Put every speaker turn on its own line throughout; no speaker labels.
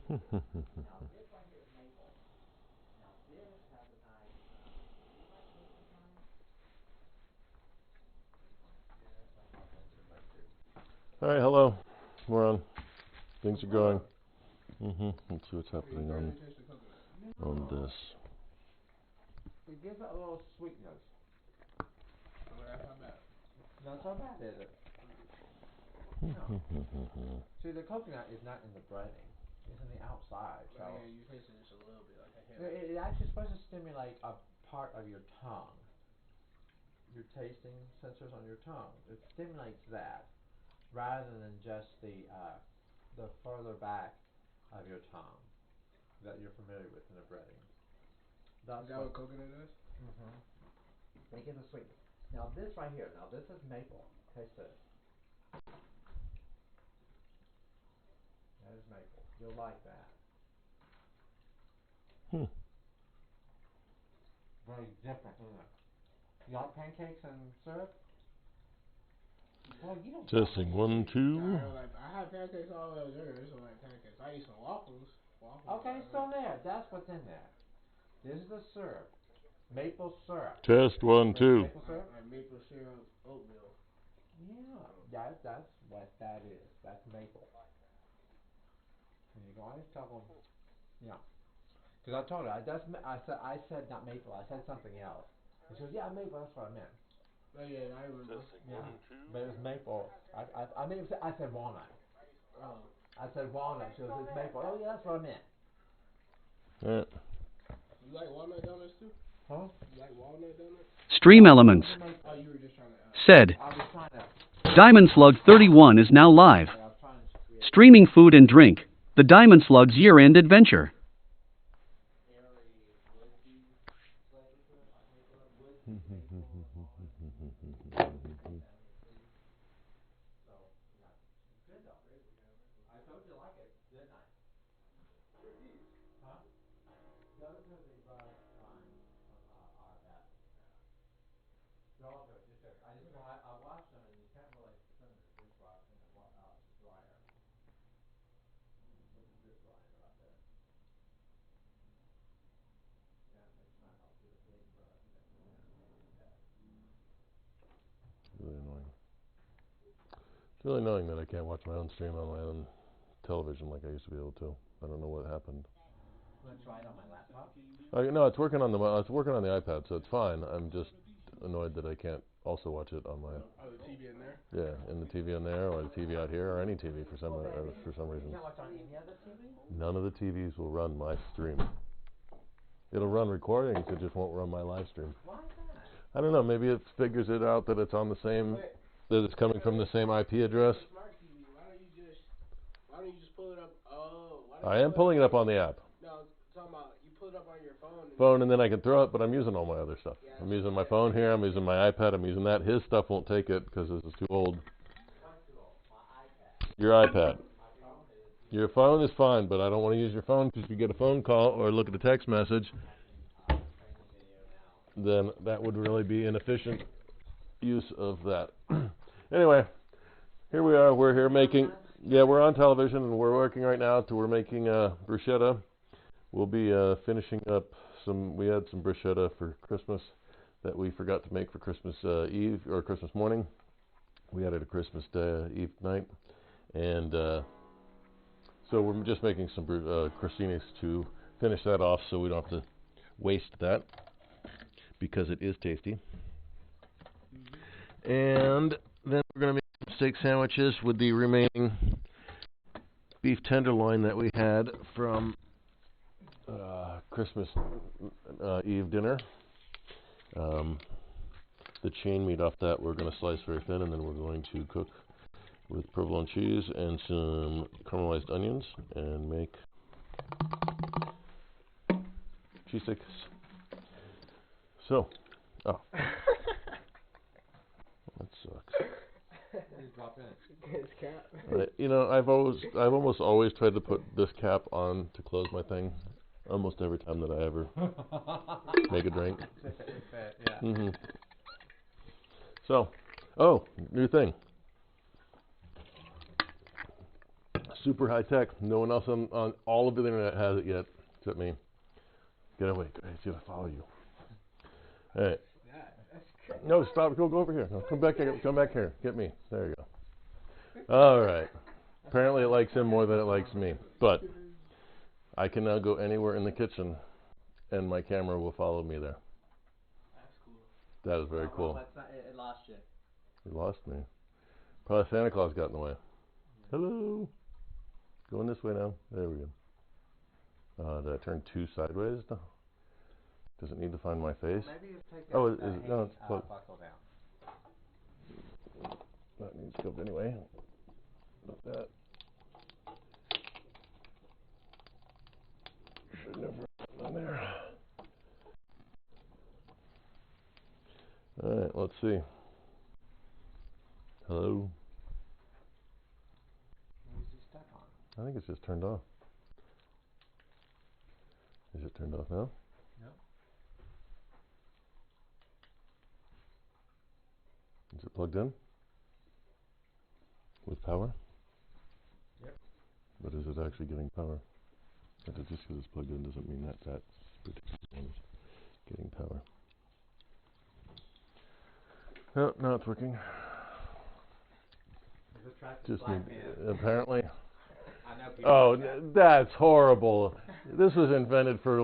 Now this right here is maple. Now this has a nice. Do you like maple pie? Yeah, I thought that you like too.
All right, hello. We're on. Things are going. Let's see what's happening on this.
It gives it a little sweetness.
Well, that's not bad.
Not so bad, is it? No. See, the coconut is not in the breading. It's in the outside. So
yeah, you taste it just a little bit. Like
it actually supposed to stimulate a part of your tongue. Your tasting sensors on your tongue. It stimulates that rather than just the further back of your tongue that you're familiar with in the breading.
That's is that what coconut does?
It gives a sweetness. Now this right here, now this is maple. Taste this. That is maple. You'll like that. Very different, isn't it? You like pancakes and syrup? Boy, you don't.
Testing 1, 2.
I have pancakes all over there. So like pancakes. I eat some waffles.
Okay, so there. That's what's in there. This is the syrup. Maple syrup.
Test 1, 2.
Maple syrup?
Like maple syrup oatmeal.
Yeah, that's what that is. That's maple. And you go, I just tell them, yeah. Because I told her, I said not maple, I said something else. And she goes, yeah, maple, that's what I meant.
Oh yeah, I remember.
Yeah, but it was maple. I said walnut.
Oh.
I said walnut. She goes, it's maple. Oh yeah, that's what I meant.
Yeah.
You like walnut donuts too?
Huh?
You like walnut donuts?
Stream Elements
Oh, you were just trying to.
said,
I was trying to.
Diamond Slug 31 is now live. Streaming food and drink. The Diamond Slug's year-end adventure.
I washed them and you can't really put them in the dishwasher in the dryer. Look at this dryer right there. Yeah, next time I'll get a big brush and do that.
Really annoying. It's really annoying that I can't watch my own stream on my own television like I used to be able to. I don't know what happened.
Want to try it on my laptop?
No, it's working on the iPad, so it's fine. I'm just annoyed that I can't also watch it on my.
Oh, the TV in there.
Yeah, in the TV in there, or the TV out here, or any TV for some reason.
You can't watch on any other TV?
None of the TVs will run my stream. It'll run recordings, it just won't run my live stream.
Why is that?
I don't know. Maybe it figures it out that it's on the same, that it's coming from the same IP address.
Smart TV. Why don't you just pull it up? Oh.
I am pulling it up on the app.
No, I'm talking about you pull it up on your
phone and then I can throw it, but I'm using all my other stuff. Yeah, I'm using my phone here, I'm using my iPad, I'm using that. His stuff won't take it because this is too old.
What's too old? My iPad.
Your iPad. Your phone is fine, but I don't want to use your phone because if you get a phone call or look at a text message, then that would really be inefficient use of that. Anyway, here we are. We're here making, we're on television and we're working right now. We're making bruschetta. We'll be finishing up we had some bruschetta for Christmas that we forgot to make for Christmas Eve or Christmas morning. We had it at Christmas Eve night. And so we're just making some crostinis to finish that off so we don't have to waste that because it is tasty. And then we're going to make some steak sandwiches with the remaining beef tenderloin that we had from Christmas Eve dinner. The chain meat off that we're going to slice very thin, and then we're going to cook with provolone cheese and some caramelized onions and make cheese sticks. So, that sucks. I've almost always tried to put this cap on to close my thing. Almost every time that I ever make a drink.
Yeah.
So, new thing. Super high tech. No one else on all of the internet has it yet, except me. Get away. See if I follow you. All right. No, stop. Go over here. No, come back here. Come back here. Get me. There you go. All right. Apparently it likes him more than it likes me. But I can now go anywhere in the kitchen, and my camera will follow me there.
That's cool.
That is very cool.
It lost you.
You lost me. Probably Santa Claus got in the way. Hello. Going this way now. There we go. Did I turn 2 sideways? No. Does it need to find my face?
Maybe you take
Oh,
that
it's close.
buckle down.
That needs to go anyway. Like that. Should never have on there. Alright, let's see. Hello?
What is he stuck on?
I think it's just turned off. Is it turned off now?
No.
Is it plugged in? With power?
Yep.
But is it actually getting power? Just because it's plugged in doesn't mean that that particular one is getting power. Oh, now it's working. Just need, apparently. Oh, that's horrible. This was invented for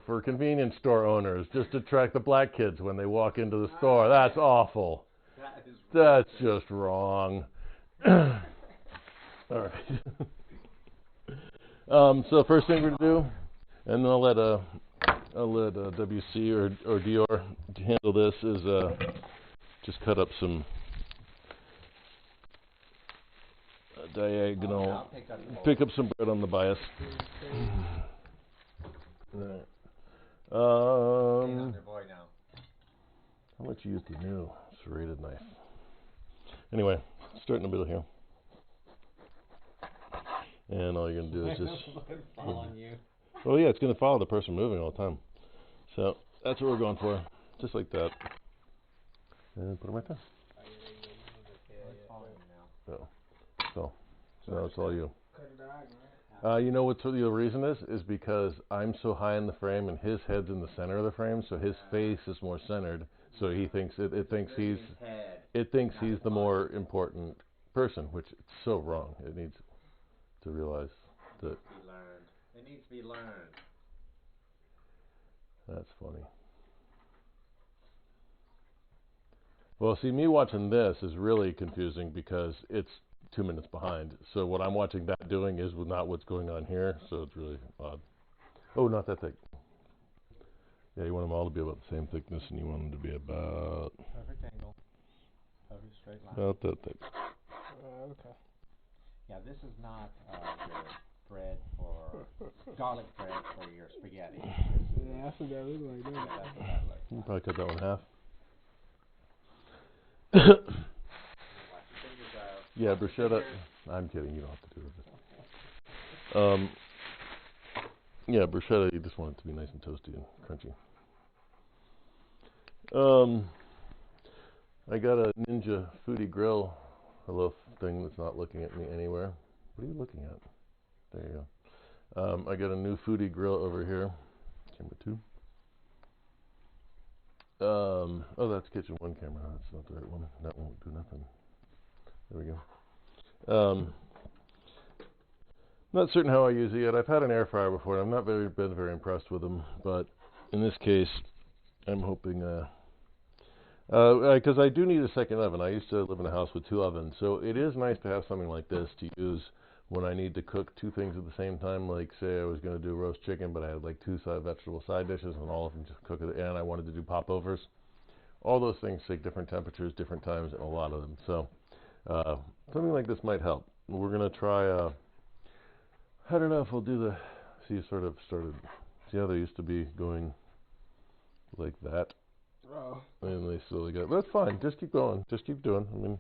for convenience store owners, just to attract the black kids when they walk into the store. That's awful. That's just wrong. All right. So first thing we're gonna do, and then I'll let WC or Dior handle this, is just cut up some diagonal. Pick up some bread on the bias. Right. How much you use the new serrated knife? Anyway, start in the middle here. And all you're going to do is just...
following you.
Oh yeah, it's going to follow the person moving all the time. So, that's what we're going for. Just like that. And put it right there. So now it's all you. You know what the reason is because I'm so high in the frame and his head's in the center of the frame, so his face is more centered. So he thinks it thinks he's the more important person, which is so wrong. It needs to realize that.
It needs to be learned.
That's funny. Well, see, me watching this is really confusing because it's 2 minutes behind. So what I'm watching that doing is not what's going on here. So it's really odd. Oh, not that thick. Yeah, you want them all to be about the same thickness, and you want them to be about...
Perfect angle. Perfect straight line.
About that thick.
Okay.
Yeah, this is not your bread for... garlic bread for your spaghetti.
Yeah, that's what that looks like.
Yeah, that's what that looks
You can
like.
probably cut that one in half. Yeah, bruschetta. I'm kidding. You don't have to do it. Yeah, bruschetta. You just want it to be nice and toasty and crunchy. I got a Ninja Foodie Grill, a little thing that's not looking at me anywhere. What are you looking at? There you go. I got a new Foodie Grill over here. Camera 2. Oh, that's kitchen 1 camera. That's not the right one. That won't do nothing. There we go. Not certain how I use it yet. I've had an air fryer before, and I've not been very impressed with them. But in this case, I'm hoping, because I do need a second oven. I used to live in a house with 2 ovens, so it is nice to have something like this to use when I need to cook 2 things at the same time. Like, say I was going to do roast chicken, but I had like 2 vegetable side dishes, and all of them just cook it, and I wanted to do popovers. All those things take different temperatures, different times, and a lot of them. So something like this might help. We're going to try, I don't know if we'll do the, see how they used to be going like that.
Oh.
And they slowly got, that's fine, just keep going, just keep doing. I mean,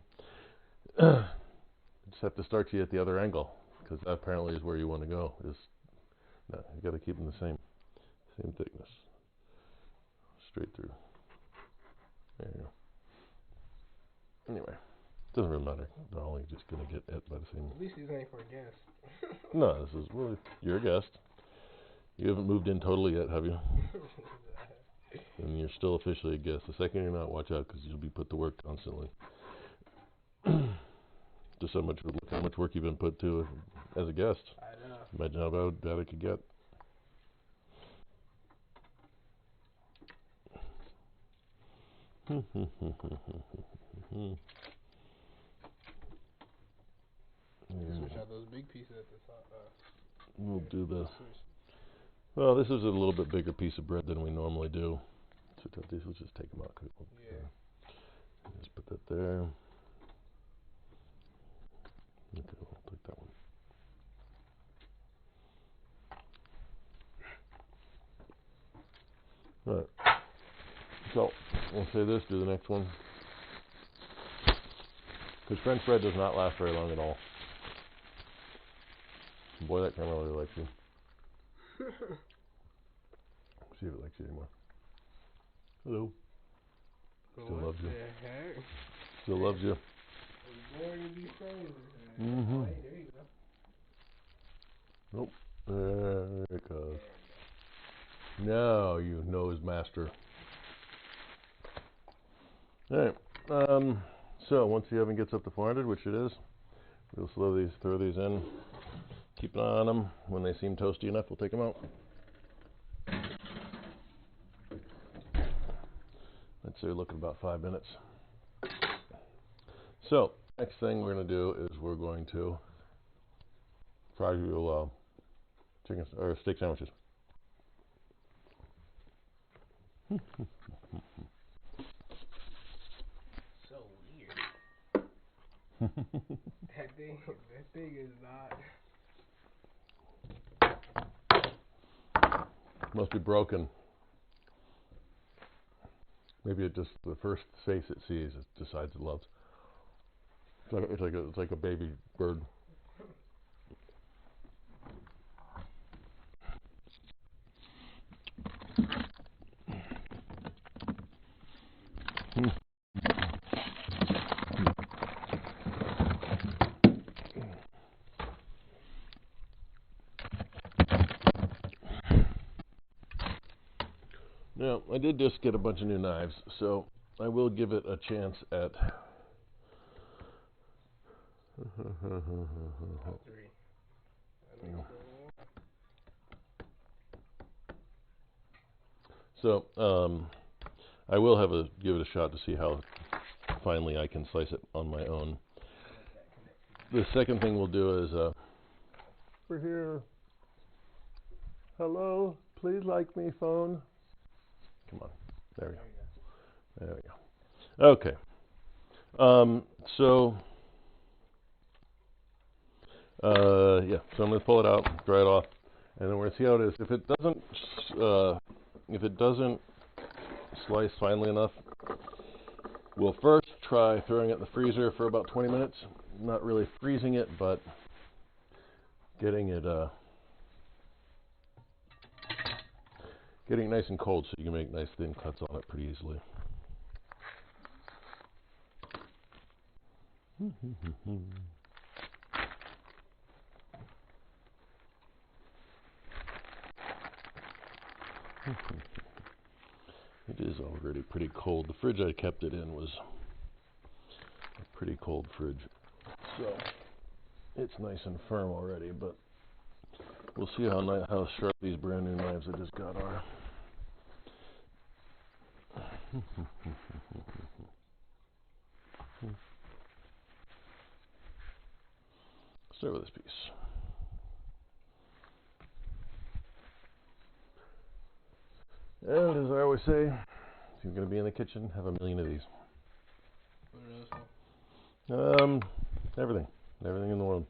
just have to start you at the other angle, because that apparently is where you want to go. No, you got to keep them the same thickness, straight through. There you go. Anyway, Doesn't really matter. They're only just gonna get hit by the same.
At least these ain't for guests.
No, this is, well, you're a guest. You haven't moved in totally yet, have you? And you're still officially a guest. The second you're not, watch out, because you'll be put to work constantly. Just look how much work you've been put to as a guest.
I know.
Imagine how bad it could get.
Just switch out those big pieces at the top.
We'll do this. Well, this is a little bit bigger piece of bread than we normally do. Switch out these. Let's just take them out.
Yeah.
Just put that there. Okay, we'll take that one. Alright. So, we'll say this, do the next one. Because French bread does not last very long at all. Boy, that camera really likes you. See if it likes you anymore. Hello. Still loves you. Still loves you. Mm-hmm. Nope. There it goes. Now you know his master. Alright. So once the oven gets up to 400, which it is, we'll slowly throw these in. Keep an eye on them. When they seem toasty enough, we'll take them out. I'd say we're looking about 5 minutes. So, next thing we're going to do is we're going to fry you chicken or steak sandwiches.
So weird. That thing is not.
Must be broken. Maybe it just, the first face it sees, it decides it loves. It's like a baby bird. Now, I did just get a bunch of new knives, so I will give it a chance at... So, I will give it a shot to see how finely I can slice it on my own. The second thing we'll do is, we're here. Hello, please like me, phone. Come on, there we go. There we go. Okay. Yeah, so I'm going to pull it out, dry it off, and then we're going to see how it is. If it doesn't slice finely enough, we'll first try throwing it in the freezer for about 20 minutes. Not really freezing it, but getting it nice and cold so you can make nice thin cuts on it pretty easily. It is already pretty cold. The fridge I kept it in was a pretty cold fridge, so it's nice and firm already, but we'll see how sharp these brand new knives I just got are. Start with this piece. And as I always say, if you're going to be in the kitchen, have a million of these. Everything in the world.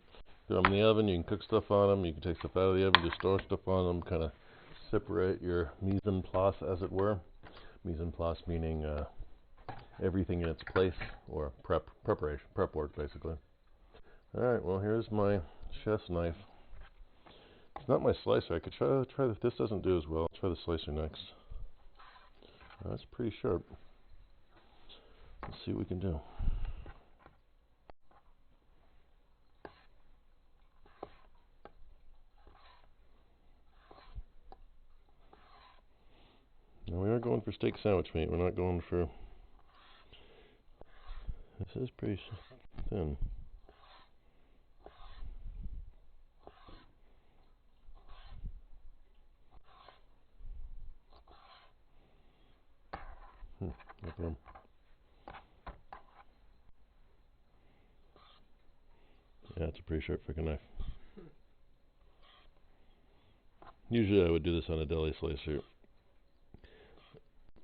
Throw them in the oven, you can cook stuff on them, you can take stuff out of the oven, just store stuff on them, kind of separate your mise en place, as it were. Mise en place meaning everything in its place, or prep work, basically. Alright, well, here's my chef's knife. It's not my slicer. I could try if this doesn't do as well. I'll try the slicer next. That's pretty sharp. Let's see what we can do. for steak sandwich meat. We're not going for... This is pretty thin. Look at them. Yeah, it's a pretty sharp freaking knife. Usually I would do this on a deli slicer,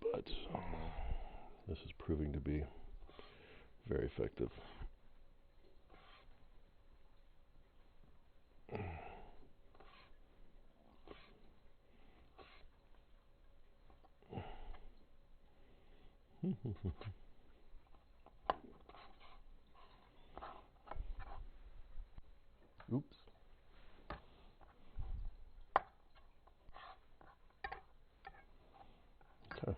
but this is proving to be very effective. Oops. Okay.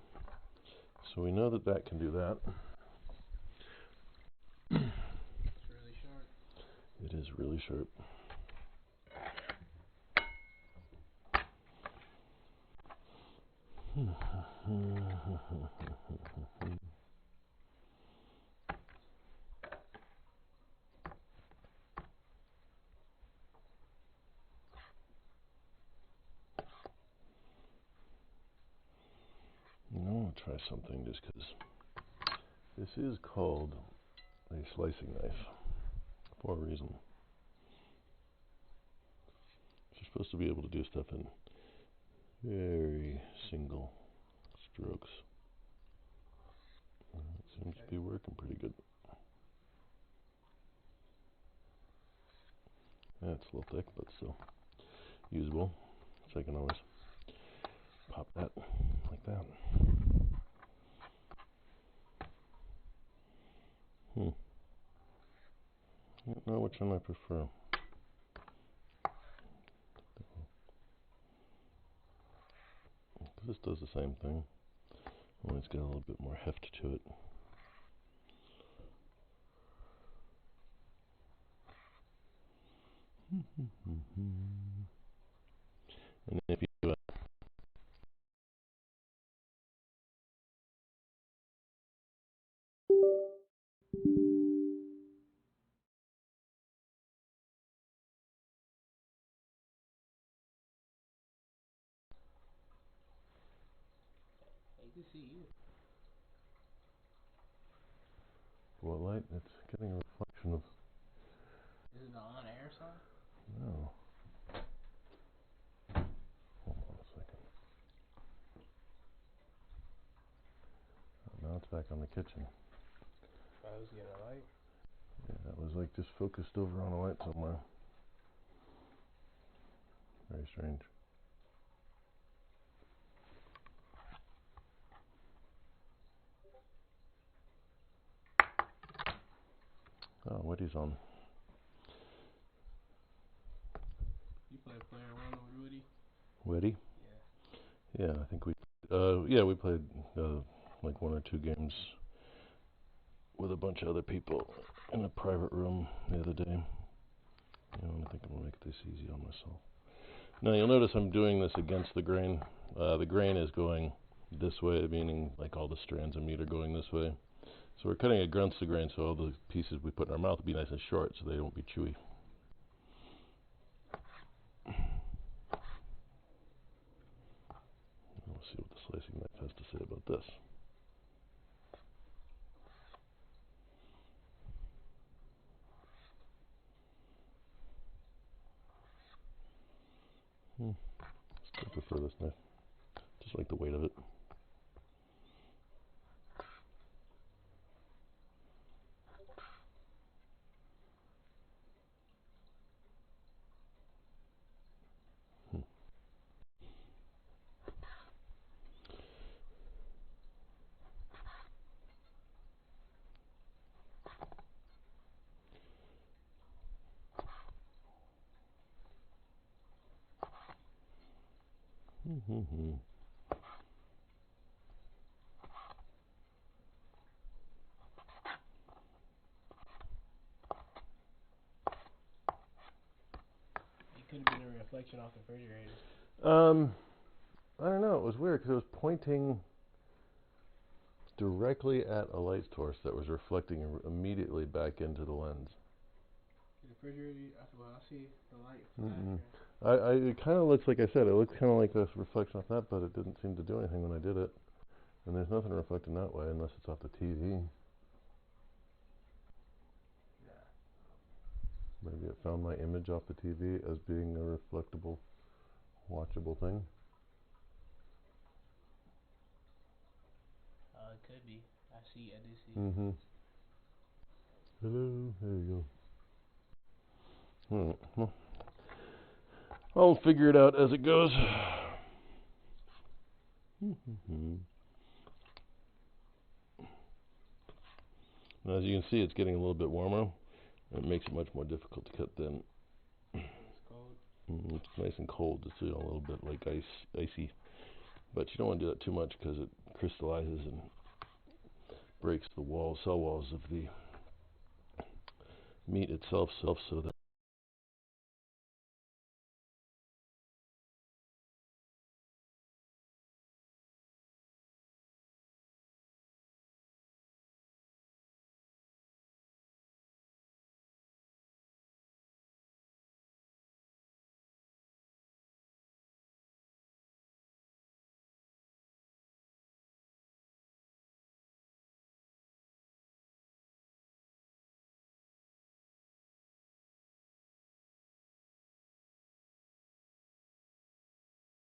So we know that that can do that.
It's really sharp.
It is really sharp. I want to try something just because this is called a slicing knife for a reason. You're supposed to be able to do stuff in very single strokes. It seems to be working pretty good. Yeah, it's a little thick, but still usable. So I can always pop that like that. I don't know which one I prefer. This does the same thing, only it's got a little bit more heft to it. And if you
I can see you.
what light? It's getting a reflection of...
Is it the on air side?
No. Hold on a second. Oh, now it's back on the kitchen.
I was getting a light.
Yeah, that was like just focused over on a light somewhere. Very strange. Oh, Woody's on.
You play player one with Woody?
Woody?
Yeah.
Yeah, I think we played like one or two games with a bunch of other people in a private room the other day. I think I'm gonna make this easy on myself. Now you'll notice I'm doing this against the grain. The grain is going this way, meaning like all the strands of meat are going this way. So we're cutting against the grain, so all the pieces we put in our mouth will be nice and short, so they won't be chewy. We'll see what the slicing knife has to say about this. Still prefer this knife. Just like the weight of it.
It could have been a reflection off the refrigerator.
I don't know. It was weird because it was pointing directly at a light source that was reflecting immediately back into the lens.
The refrigerator, well, I see the light
Mm-mm.
flashing.
It kind of looks like I said, it looks kind of like a reflection off that, but it didn't seem to do anything when I did it. And there's nothing reflecting that way unless it's off the TV.
Yeah.
Maybe it found my image off the TV as being a reflectable, watchable thing.
It could be. I do see.
Mm-hmm. Hello, there you go. Alright, well, I'll figure it out as it goes. Now, as you can see, it's getting a little bit warmer. It makes it much more difficult to cut thin.
It's cold.
It's nice and cold. It's a little bit like icy. But you don't want to do that too much because it crystallizes and breaks the cell walls of the meat itself, so that